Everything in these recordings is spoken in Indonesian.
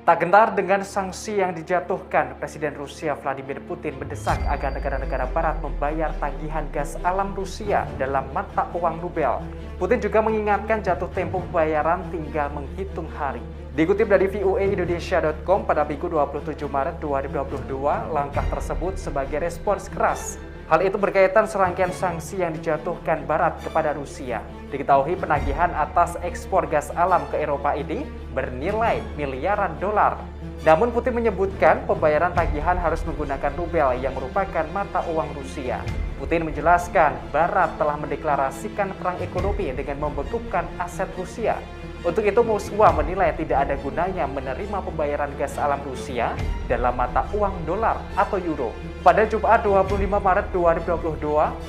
Tak gentar dengan sanksi yang dijatuhkan, Presiden Rusia Vladimir Putin mendesak agar negara-negara barat membayar tagihan gas alam Rusia dalam mata uang rubel. Putin juga mengingatkan jatuh tempo pembayaran tinggal menghitung hari. Dikutip dari voaindonesia.com pada Minggu 27 Maret 2022, langkah tersebut sebagai respons keras. Hal itu berkaitan serangkaian sanksi yang dijatuhkan Barat kepada Rusia. Diketahui penagihan atas ekspor gas alam ke Eropa ini bernilai miliaran dolar. Namun Putin menyebutkan pembayaran tagihan harus menggunakan rubel yang merupakan mata uang Rusia. Putin menjelaskan Barat telah mendeklarasikan perang ekonomi dengan membekukan aset Rusia. Untuk itu Moskwa menilai tidak ada gunanya menerima pembayaran gas alam Rusia dalam mata uang dolar atau euro. Pada Jumat 25 Maret 2022,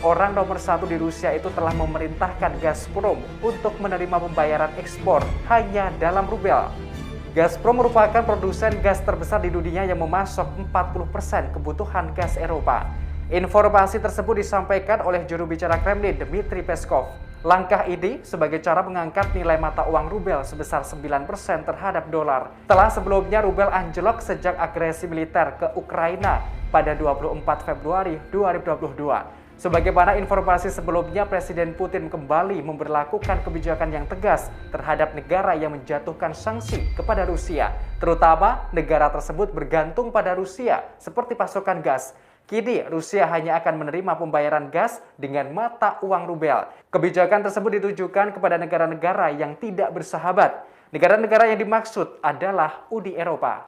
orang nomor satu di Rusia itu telah memerintahkan Gazprom untuk menerima pembayaran ekspor hanya dalam rubel. Gazprom merupakan produsen gas terbesar di dunia yang memasok 40% kebutuhan gas Eropa. Informasi tersebut disampaikan oleh juru bicara Kremlin Dmitry Peskov. Langkah ini sebagai cara mengangkat nilai mata uang rubel sebesar 9% terhadap dolar. Setelah sebelumnya rubel anjlok sejak agresi militer ke Ukraina pada 24 Februari 2022. Sebagaimana informasi sebelumnya, Presiden Putin kembali memberlakukan kebijakan yang tegas terhadap negara yang menjatuhkan sanksi kepada Rusia. Terutama negara tersebut bergantung pada Rusia seperti pasokan gas. Kini, Rusia hanya akan menerima pembayaran gas dengan mata uang rubel. Kebijakan tersebut ditujukan kepada negara-negara yang tidak bersahabat. Negara-negara yang dimaksud adalah Uni Eropa.